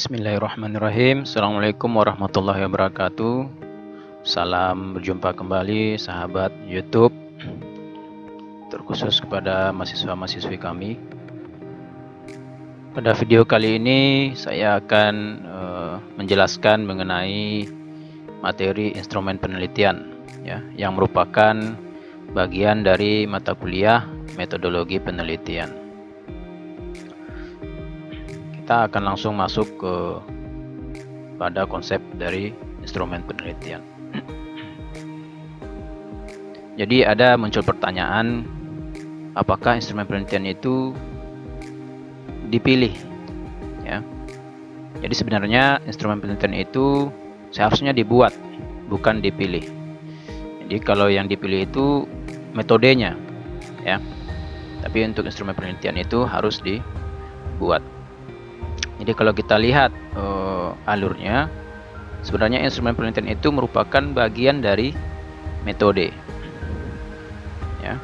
Bismillahirrahmanirrahim. Assalamualaikum warahmatullahi wabarakatuh. Salam berjumpa kembali sahabat YouTube, terkhusus kepada mahasiswa-mahasiswi kami. Pada video kali ini saya akan menjelaskan mengenai materi instrumen penelitian, ya, yang merupakan bagian dari mata kuliah metodologi penelitian. Kita akan langsung masuk pada konsep dari instrumen penelitian. Jadi ada muncul pertanyaan, apakah instrumen penelitian itu dipilih, ya? Jadi sebenarnya instrumen penelitian itu seharusnya dibuat, bukan dipilih. Jadi kalau yang dipilih itu metodenya, ya. Tapi untuk instrumen penelitian itu harus dibuat. Jadi kalau kita lihat alurnya, sebenarnya instrumen penelitian itu merupakan bagian dari metode. Ya,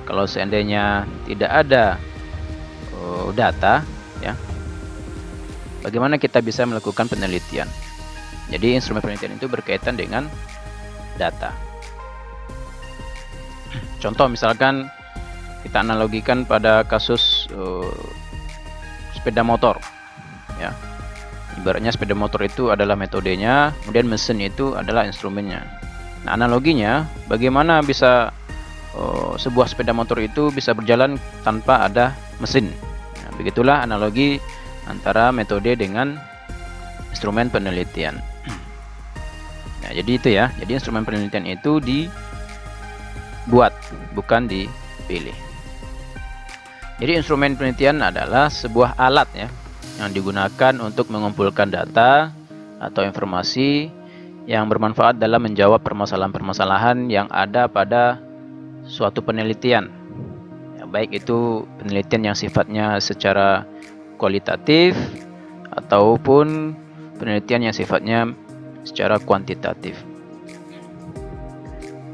kalau seandainya tidak ada data, ya, bagaimana kita bisa melakukan penelitian? Jadi instrumen penelitian itu berkaitan dengan data. Contoh misalkan kita analogikan pada kasus sepeda motor. Ya, ibaratnya sepeda motor itu adalah metodenya, kemudian mesin itu adalah instrumennya. Nah, analoginya, bagaimana bisa sebuah sepeda motor itu bisa berjalan tanpa ada mesin? Nah, begitulah analogi antara metode dengan instrumen penelitian. Nah, jadi itu ya. Jadi instrumen penelitian itu dibuat, bukan dipilih. Jadi instrumen penelitian adalah sebuah alat, ya, yang digunakan untuk mengumpulkan data atau informasi yang bermanfaat dalam menjawab permasalahan-permasalahan yang ada pada suatu penelitian, ya, baik itu penelitian yang sifatnya secara kualitatif ataupun penelitian yang sifatnya secara kuantitatif.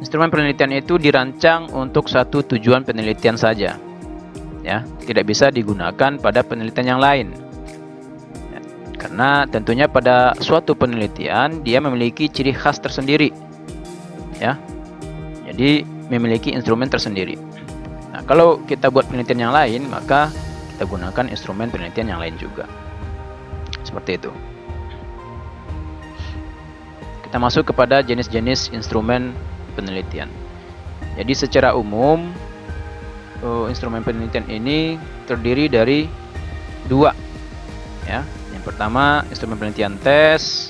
Instrumen penelitian itu dirancang untuk satu tujuan penelitian saja, ya, tidak bisa digunakan pada penelitian yang lain. Karena tentunya pada suatu penelitian dia memiliki ciri khas tersendiri, ya. Jadi memiliki instrumen tersendiri. Nah, kalau kita buat penelitian yang lain, maka kita gunakan instrumen penelitian yang lain juga. Seperti itu. Kita masuk kepada jenis-jenis instrumen penelitian. Jadi secara umum instrumen penelitian ini terdiri dari dua, ya. Yang pertama instrumen penelitian tes,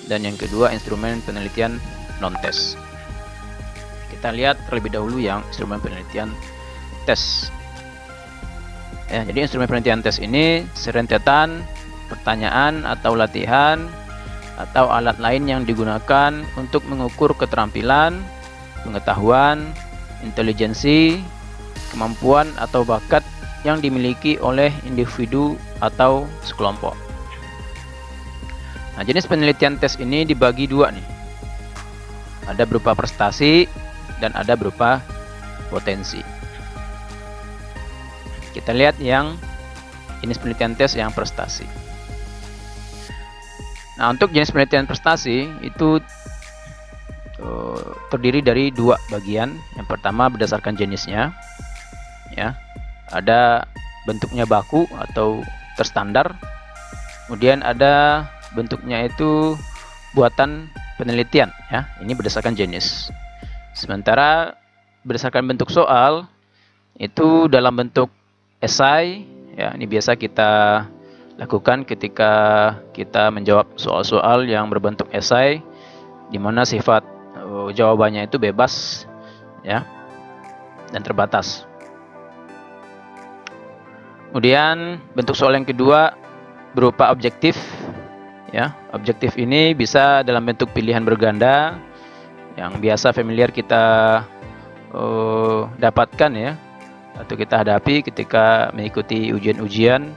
dan yang kedua instrumen penelitian non-tes. Kita lihat terlebih dahulu yang instrumen penelitian tes. Ya, jadi instrumen penelitian tes ini serentetan pertanyaan atau latihan atau alat lain yang digunakan untuk mengukur keterampilan, pengetahuan, intelijensi, kemampuan atau bakat yang dimiliki oleh individu atau sekelompok. Nah, jenis penelitian tes ini dibagi dua nih. Ada berupa prestasi dan ada berupa potensi. Kita lihat yang jenis penelitian tes yang prestasi. Nah, untuk jenis penelitian prestasi itu terdiri dari dua bagian. Yang pertama berdasarkan jenisnya, ya. Ada bentuknya baku atau terstandar. Kemudian ada bentuknya itu buatan penelitian, ya. Ini berdasarkan jenis. Sementara berdasarkan bentuk soal itu dalam bentuk esai, ya. Ini biasa kita lakukan ketika kita menjawab soal-soal yang berbentuk esai, di mana sifat jawabannya itu bebas, ya, dan terbatas. Kemudian bentuk soal yang kedua berupa objektif, ya. Objektif ini bisa dalam bentuk pilihan berganda yang biasa familiar kita dapatkan, ya, atau kita hadapi ketika mengikuti ujian-ujian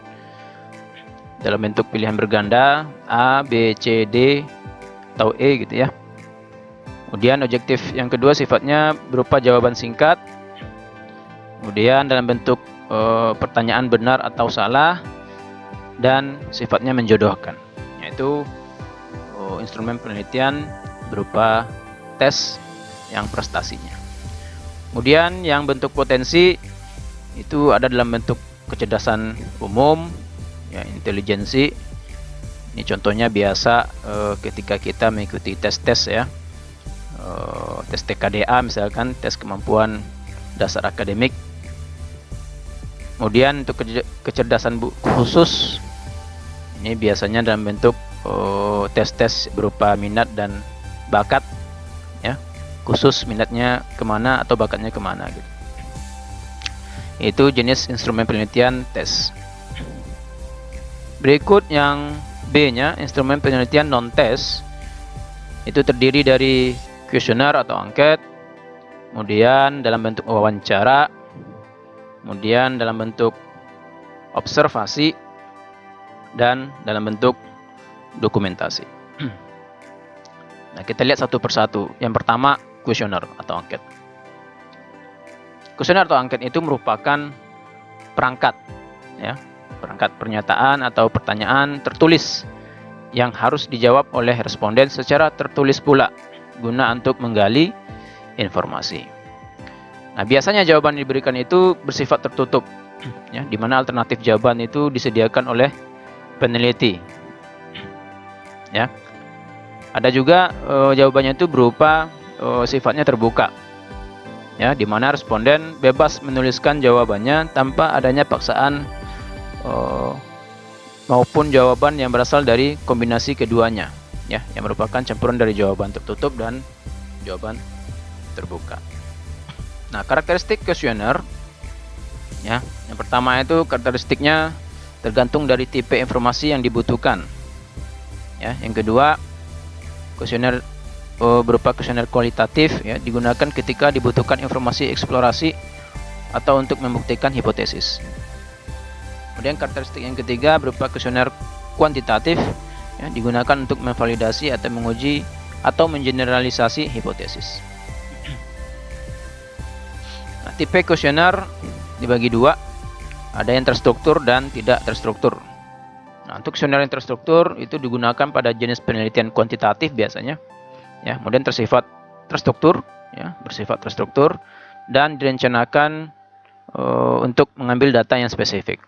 dalam bentuk pilihan berganda A, B, C, D atau E, gitu ya. Kemudian objektif yang kedua sifatnya berupa jawaban singkat, kemudian dalam bentuk pertanyaan benar atau salah, dan sifatnya menjodohkan. yaitu instrumen penelitian berupa tes yang prestasinya. Kemudian yang bentuk potensi itu ada dalam bentuk kecerdasan umum, ya, intelijensi. Ini contohnya biasa ketika kita mengikuti tes-tes, ya, tes TKDA misalkan, tes kemampuan dasar akademik. Kemudian untuk kecerdasan khusus, ini biasanya dalam bentuk tes-tes berupa minat dan bakat, ya, khusus minatnya kemana atau bakatnya kemana gitu. Itu jenis instrumen penelitian tes. Berikut yang B-nya, instrumen penelitian non-tes. Itu terdiri dari kuesioner atau angket, kemudian dalam bentuk wawancara, kemudian dalam bentuk observasi, dan dalam bentuk dokumentasi. Nah, kita lihat satu persatu. Yang pertama, kuesioner atau angket. Kuesioner atau angket itu merupakan perangkat, ya, perangkat pernyataan atau pertanyaan tertulis yang harus dijawab oleh responden secara tertulis pula, guna untuk menggali informasi. Nah, biasanya jawaban yang diberikan itu bersifat tertutup, ya, di mana alternatif jawaban itu disediakan oleh peneliti. Ya, ada juga jawabannya itu berupa sifatnya terbuka, ya, di mana responden bebas menuliskan jawabannya tanpa adanya paksaan maupun jawaban yang berasal dari kombinasi keduanya, ya, yang merupakan campuran dari jawaban tertutup dan jawaban terbuka. Nah, karakteristik kuesioner, ya, yang pertama itu karakteristiknya tergantung dari tipe informasi yang dibutuhkan. Ya, yang kedua, kuesioner berupa kuesioner kualitatif, ya, digunakan ketika dibutuhkan informasi eksplorasi atau untuk membuktikan hipotesis. Kemudian karakteristik yang ketiga berupa kuesioner kuantitatif, ya, digunakan untuk memvalidasi atau menguji atau mengeneralisasi hipotesis. Nah, tipe kuesioner dibagi dua, ada yang terstruktur dan tidak terstruktur. Nah, untuk kuesioner yang terstruktur itu digunakan pada jenis penelitian kuantitatif biasanya, ya, kemudian bersifat terstruktur dan direncanakan untuk mengambil data yang spesifik.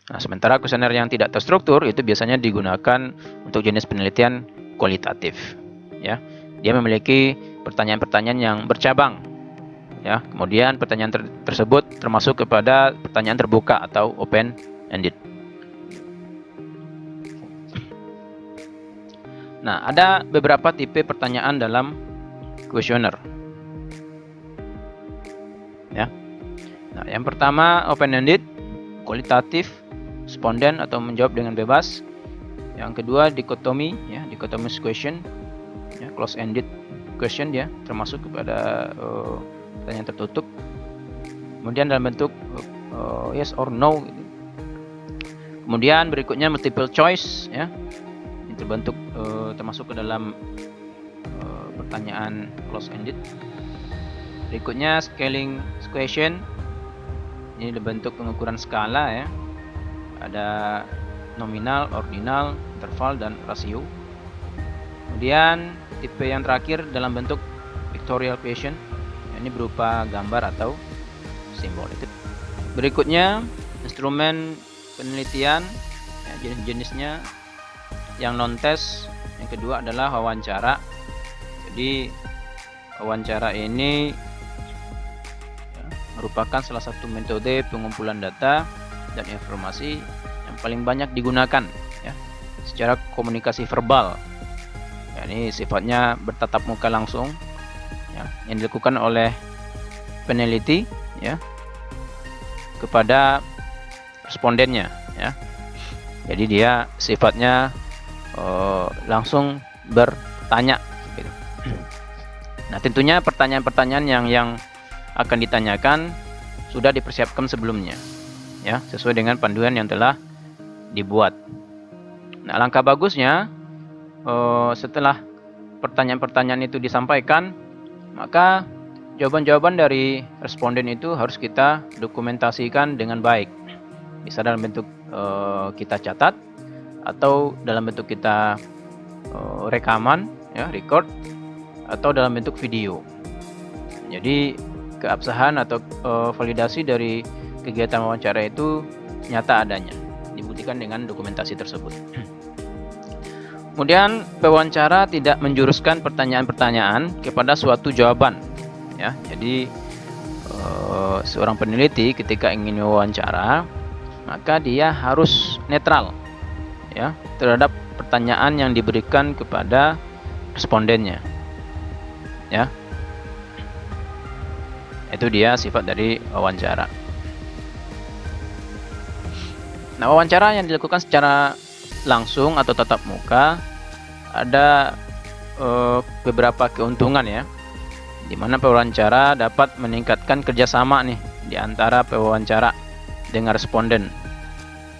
Nah, sementara kuesioner yang tidak terstruktur itu biasanya digunakan untuk jenis penelitian kualitatif, ya. Dia memiliki pertanyaan-pertanyaan yang bercabang, ya. Kemudian pertanyaan tersebut termasuk kepada pertanyaan terbuka atau open ended. Nah, ada beberapa tipe pertanyaan dalam kuesioner, ya. Nah, yang pertama open ended, kualitatif, responden atau menjawab dengan bebas. Yang kedua dikotomi, ya, dichotomous question, ya, close ended question, dia termasuk kepada pertanyaan tertutup. Kemudian dalam bentuk yes or no gitu. Kemudian berikutnya multiple choice, ya, ini terbentuk termasuk ke dalam pertanyaan close ended. Berikutnya scaling question, ini bentuk pengukuran skala, ya, ada nominal, ordinal, interval, dan rasio. Kemudian tipe yang terakhir dalam bentuk pictorial question, ya, ini berupa gambar atau simbol. Itu berikutnya instrumen penelitian, ya, jenis-jenisnya yang non tes. Yang kedua adalah wawancara. Jadi wawancara ini, ya, merupakan salah satu metode pengumpulan data dan informasi yang paling banyak digunakan, ya, secara komunikasi verbal. Ya, ini sifatnya bertatap muka langsung, ya, yang dilakukan oleh peneliti, ya, kepada respondennya, ya. Jadi dia sifatnya langsung bertanya gitu. Nah, tentunya pertanyaan-pertanyaan yang akan ditanyakan sudah dipersiapkan sebelumnya, ya, sesuai dengan panduan yang telah dibuat. Nah, alangkah bagusnya setelah pertanyaan-pertanyaan itu disampaikan, maka jawaban-jawaban dari responden itu harus kita dokumentasikan dengan baik. Bisa dalam bentuk kita catat atau dalam bentuk kita rekaman, ya, record, atau dalam bentuk video. Jadi keabsahan atau validasi dari kegiatan wawancara itu nyata adanya, dibuktikan dengan dokumentasi tersebut. Kemudian pewawancara tidak menjuruskan pertanyaan-pertanyaan kepada suatu jawaban, ya. Jadi seorang peneliti ketika ingin wawancara, maka dia harus netral, ya, terhadap pertanyaan yang diberikan kepada respondennya, ya. Itu dia sifat dari wawancara. Nah, wawancara yang dilakukan secara langsung atau tatap muka ada beberapa keuntungan, ya, di mana pewawancara dapat meningkatkan kerjasama nih di antara pewawancara dengan responden,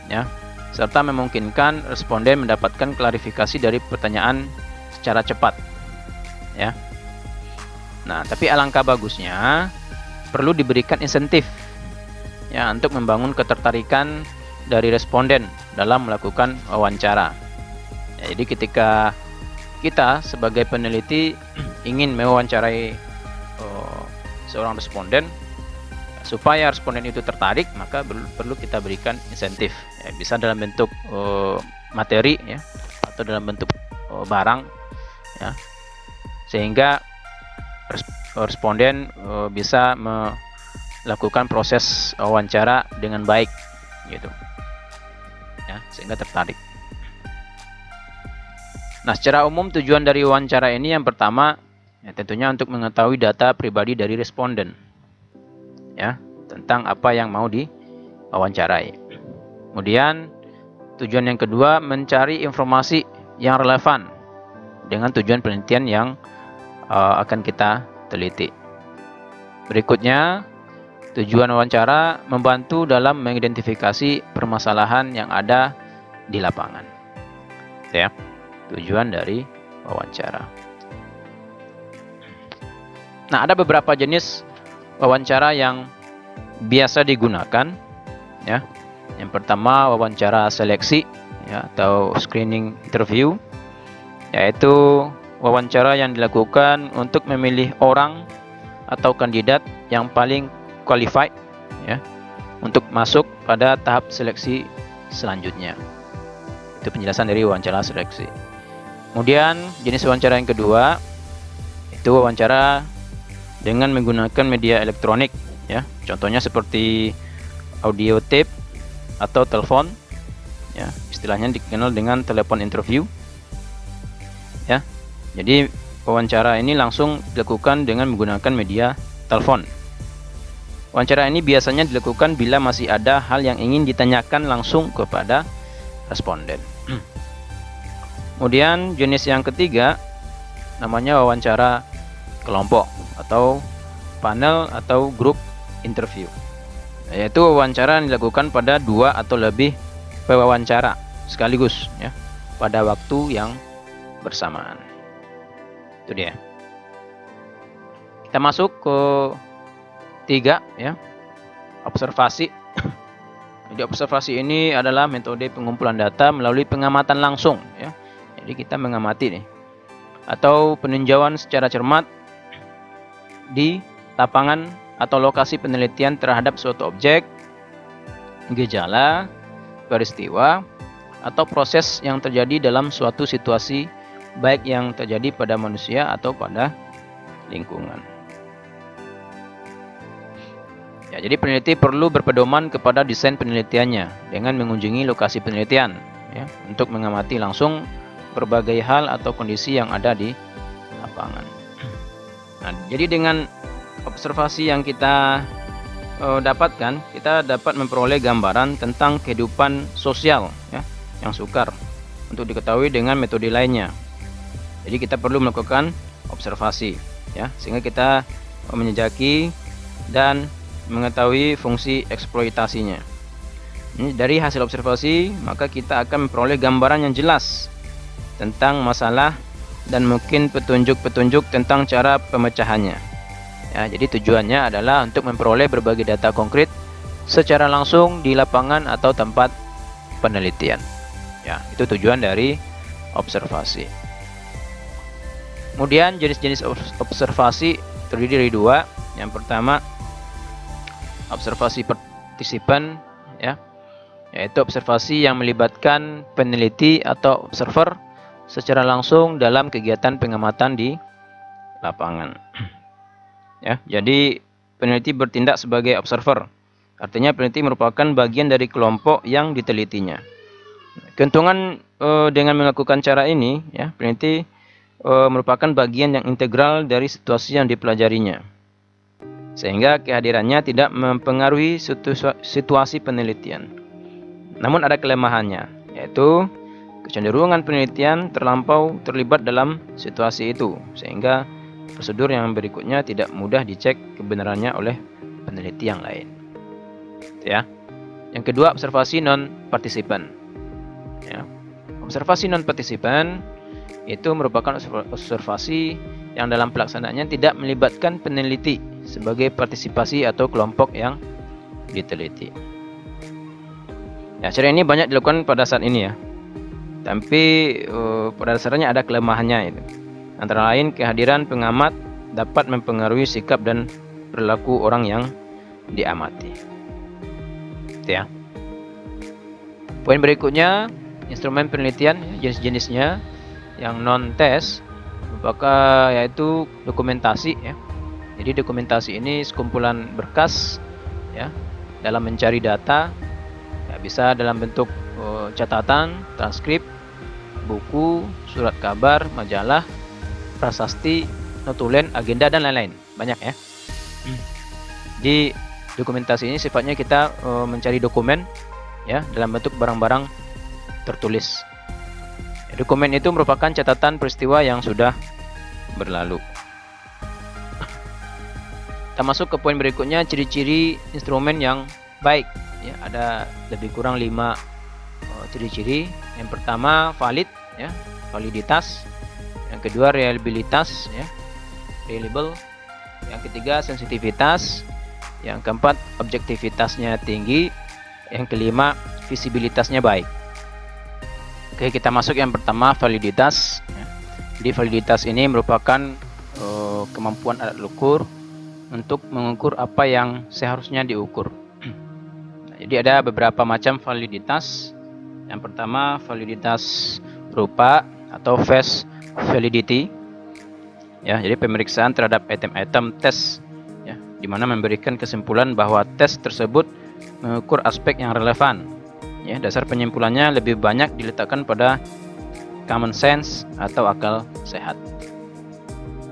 ya, serta memungkinkan responden mendapatkan klarifikasi dari pertanyaan secara cepat, ya. Nah, tapi alangkah bagusnya perlu diberikan insentif, ya, untuk membangun ketertarikan dari responden dalam melakukan wawancara. Ya, jadi ketika kita sebagai peneliti ingin mewawancarai seorang responden, supaya responden itu tertarik, maka perlu kita berikan insentif, ya, bisa dalam bentuk materi, ya, atau dalam bentuk barang, ya, sehingga responden bisa melakukan proses wawancara dengan baik, gitu, ya, sehingga tertarik. Nah, secara umum tujuan dari wawancara ini yang pertama, ya, tentunya untuk mengetahui data pribadi dari responden, ya, tentang apa yang mau diwawancarai. Kemudian tujuan yang kedua, mencari informasi yang relevan dengan tujuan penelitian yang akan kita teliti. Berikutnya, tujuan wawancara membantu dalam mengidentifikasi permasalahan yang ada di lapangan, ya, tujuan dari wawancara. Nah, ada beberapa jenis wawancara yang biasa digunakan, ya. Yang pertama, wawancara seleksi, ya, atau screening interview, yaitu wawancara yang dilakukan untuk memilih orang atau kandidat yang paling qualified, ya, untuk masuk pada tahap seleksi selanjutnya. Itu penjelasan dari wawancara seleksi. Kemudian jenis wawancara yang kedua itu wawancara dengan menggunakan media elektronik, ya. Contohnya seperti audio tape atau telepon, ya. Istilahnya dikenal dengan telepon interview, ya. Jadi wawancara ini langsung dilakukan dengan menggunakan media telepon. Wawancara ini biasanya dilakukan bila masih ada hal yang ingin ditanyakan langsung kepada responden. Kemudian jenis yang ketiga namanya wawancara kelompok atau panel atau grup interview, yaitu wawancara yang dilakukan pada 2 atau lebih pewawancara sekaligus, ya, pada waktu yang bersamaan. Itu dia. Kita masuk ke 3, ya, observasi. Jadi observasi ini adalah metode pengumpulan data melalui pengamatan langsung, ya. Jadi kita mengamati nih, atau peninjauan secara cermat di lapangan atau lokasi penelitian terhadap suatu objek, gejala, peristiwa, atau proses yang terjadi dalam suatu situasi, baik yang terjadi pada manusia atau pada lingkungan. Ya, jadi peneliti perlu berpedoman kepada desain penelitiannya dengan mengunjungi lokasi penelitian, ya, untuk mengamati langsung berbagai hal atau kondisi yang ada di lapangan. Nah, jadi dengan observasi yang kita dapatkan, kita dapat memperoleh gambaran tentang kehidupan sosial, ya, yang sukar untuk diketahui dengan metode lainnya. Jadi kita perlu melakukan observasi, ya, sehingga kita menjejaki dan mengetahui fungsi eksploitasinya. Ini dari hasil observasi, maka kita akan memperoleh gambaran yang jelas tentang masalah dan mungkin petunjuk-petunjuk tentang cara pemecahannya. Ya, jadi tujuannya adalah untuk memperoleh berbagai data konkret secara langsung di lapangan atau tempat penelitian. Ya, itu tujuan dari observasi. Kemudian jenis-jenis observasi terdiri dari dua. Yang pertama, observasi partisipan, ya, yaitu observasi yang melibatkan peneliti atau observer secara langsung dalam kegiatan pengamatan di lapangan. Ya, jadi peneliti bertindak sebagai observer. Artinya peneliti merupakan bagian dari kelompok yang ditelitinya. Keuntungan dengan melakukan cara ini, ya, peneliti merupakan bagian yang integral dari situasi yang dipelajarinya, sehingga kehadirannya tidak mempengaruhi situasi penelitian. Namun ada kelemahannya, yaitu kecenderungan penelitian terlampau terlibat dalam situasi itu, sehingga prosedur yang berikutnya tidak mudah dicek kebenarannya oleh peneliti yang lain. Ya. Yang kedua, observasi non-partisipan. Ya. Observasi non-partisipan itu merupakan observasi yang dalam pelaksanaannya tidak melibatkan peneliti sebagai partisipasi atau kelompok yang diteliti. Ya, cara ini banyak dilakukan pada saat ini, ya. Tapi pada dasarnya ada kelemahannya itu. Antara lain kehadiran pengamat dapat mempengaruhi sikap dan perilaku orang yang diamati. Ya. Poin berikutnya, instrumen penelitian, jenis-jenisnya yang non-tes merupakan yaitu dokumentasi, ya. Jadi dokumentasi ini sekumpulan berkas, ya, dalam mencari data, ya, bisa dalam bentuk catatan, transkrip, buku, surat kabar, majalah, prasasti, notulen, agenda, dan lain-lain. Banyak, ya. Di dokumentasi ini sifatnya kita mencari dokumen, ya, dalam bentuk barang-barang tertulis. Dokumen itu merupakan catatan peristiwa yang sudah berlalu. Kita masuk ke poin berikutnya, ciri-ciri instrumen yang baik. Ya, ada lebih kurang 5 ciri-ciri. Yang pertama, valid, ya, validitas. Yang kedua, reliabilitas, ya, reliable. Yang ketiga, sensitivitas. Yang keempat, objektivitasnya tinggi. Yang kelima, visibilitasnya baik. Oke, kita masuk yang pertama, validitas. Jadi validitas ini merupakan kemampuan alat ukur untuk mengukur apa yang seharusnya diukur. Jadi ada beberapa macam validitas. Yang pertama, validitas rupa atau face validity. Ya, jadi pemeriksaan terhadap item-item tes, ya, di mana memberikan kesimpulan bahwa tes tersebut mengukur aspek yang relevan. Ya, dasar penyimpulannya lebih banyak diletakkan pada common sense atau akal sehat.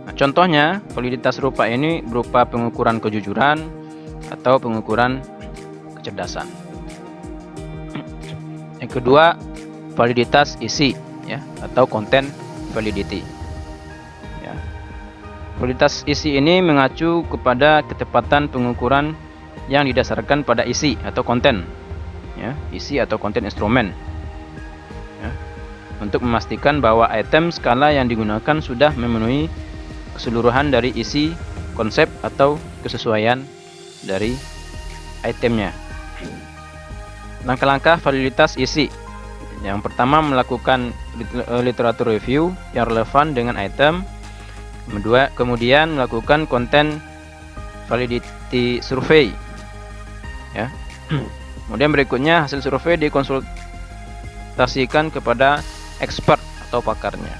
Nah, contohnya, validitas rupa ini berupa pengukuran kejujuran atau pengukuran kecerdasan. Yang kedua, validitas isi, ya, atau content validity. Ya. Validitas isi ini mengacu kepada ketepatan pengukuran yang didasarkan pada isi atau konten. Ya, isi atau konten instrumen, ya, untuk memastikan bahwa item skala yang digunakan sudah memenuhi keseluruhan dari isi, konsep, atau kesesuaian dari itemnya. Langkah-langkah validitas isi. Yang pertama, melakukan literatur review yang relevan dengan item. Kemudian melakukan content validity survey, ya. Kemudian berikutnya, hasil survei dikonsultasikan kepada expert atau pakarnya.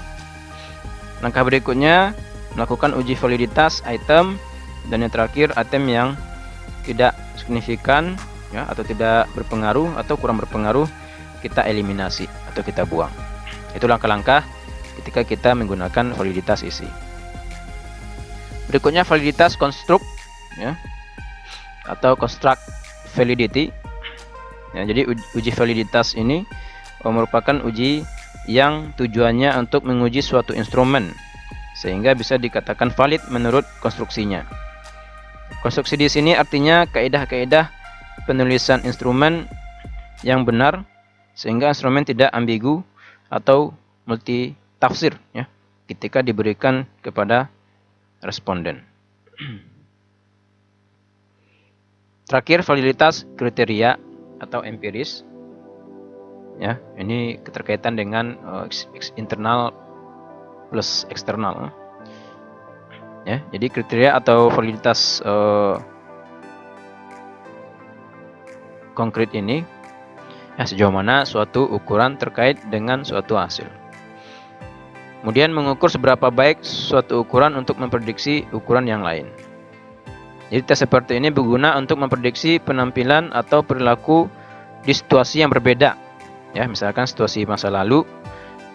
Langkah berikutnya, melakukan uji validitas item. Dan yang terakhir, item yang tidak signifikan, ya, atau tidak berpengaruh atau kurang berpengaruh, kita eliminasi atau kita buang. Itu langkah-langkah ketika kita menggunakan validitas isi. Berikutnya, validitas konstruk, ya, atau construct validity. Ya, jadi uji validitas ini merupakan uji yang tujuannya untuk menguji suatu instrumen sehingga bisa dikatakan valid menurut konstruksinya. Konstruksi di sini artinya kaidah-kaidah penulisan instrumen yang benar sehingga instrumen tidak ambigu atau multi tafsir, ya, ketika diberikan kepada responden. Terakhir, validitas kriteria atau empiris. Ya, ini keterkaitan dengan internal plus eksternal. Ya, jadi kriteria atau validitas konkret ini ya, sejauh mana suatu ukuran terkait dengan suatu hasil. Kemudian mengukur seberapa baik suatu ukuran untuk memprediksi ukuran yang lain. Jadi tes seperti ini berguna untuk memprediksi penampilan atau perilaku di situasi yang berbeda. Ya, misalkan situasi masa lalu,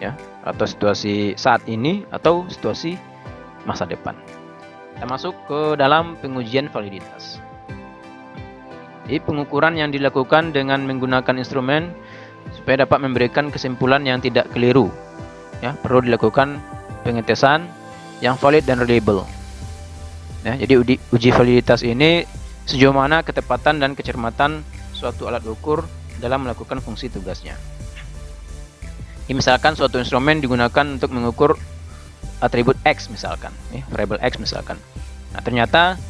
ya, atau situasi saat ini, atau situasi masa depan. Kita masuk ke dalam pengujian validitas. Jadi pengukuran yang dilakukan dengan menggunakan instrumen supaya dapat memberikan kesimpulan yang tidak keliru. Ya, perlu dilakukan pengetesan yang valid dan reliable. Ya, jadi uji validitas ini sejauh mana ketepatan dan kecermatan suatu alat ukur dalam melakukan fungsi tugasnya. Ini misalkan suatu instrumen digunakan untuk mengukur atribut X misalkan, variabel X misalkan. Nah, ternyata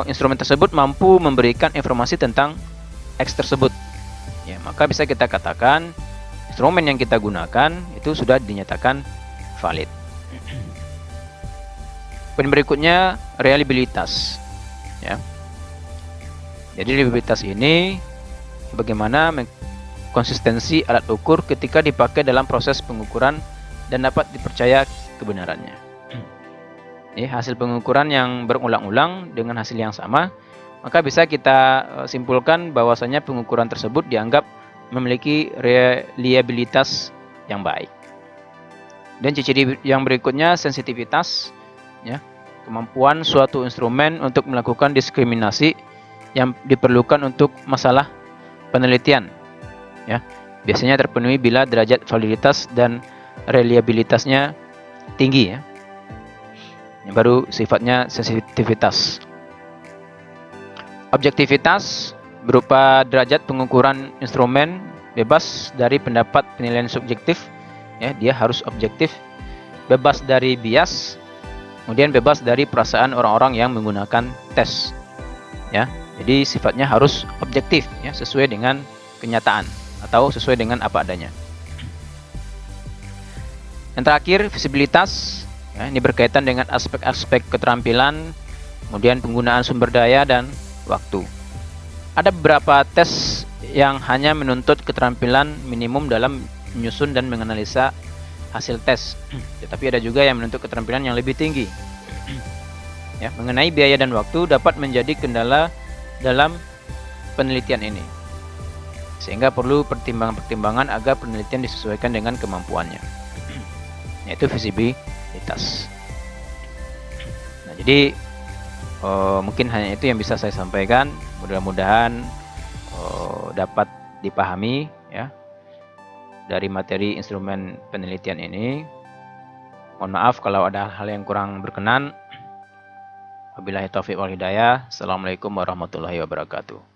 instrumen tersebut mampu memberikan informasi tentang X tersebut. Ya, maka bisa kita katakan instrumen yang kita gunakan itu sudah dinyatakan valid. Poin berikutnya reliabilitas. Ya. Jadi reliabilitas ini bagaimana konsistensi alat ukur ketika dipakai dalam proses pengukuran dan dapat dipercaya kebenarannya. Hasil pengukuran yang berulang-ulang dengan hasil yang sama, maka bisa kita simpulkan bahwasanya pengukuran tersebut dianggap memiliki reliabilitas yang baik. Dan ciri yang berikutnya sensitivitas, ya, kemampuan suatu instrumen untuk melakukan diskriminasi yang diperlukan untuk masalah penelitian. Ya, biasanya terpenuhi bila derajat validitas dan reliabilitasnya tinggi. Ya. Yang baru sifatnya sensitivitas. Objektivitas berupa derajat pengukuran instrumen bebas dari pendapat penilaian subjektif. Ya, dia harus objektif, bebas dari bias, kemudian bebas dari perasaan orang-orang yang menggunakan tes. Ya, jadi sifatnya harus objektif, ya, sesuai dengan kenyataan atau sesuai dengan apa adanya. Yang terakhir, visibilitas. Ya, ini berkaitan dengan aspek-aspek keterampilan, kemudian penggunaan sumber daya dan waktu. Ada beberapa tes yang hanya menuntut keterampilan minimum dalam menyusun dan menganalisa hasil tes, tetapi ada juga yang menuntut keterampilan yang lebih tinggi. Ya, mengenai biaya dan waktu dapat menjadi kendala dalam penelitian ini, sehingga perlu pertimbangan-pertimbangan agar penelitian disesuaikan dengan kemampuannya, yaitu visibilitas. Nah, jadi mungkin hanya itu yang bisa saya sampaikan. Mudah-mudahan dapat dipahami, ya, dari materi instrumen penelitian ini. Mohon maaf kalau ada hal yang kurang berkenan. Wabillahi taufiq wal hidayah. Assalamualaikum warahmatullahi wabarakatuh.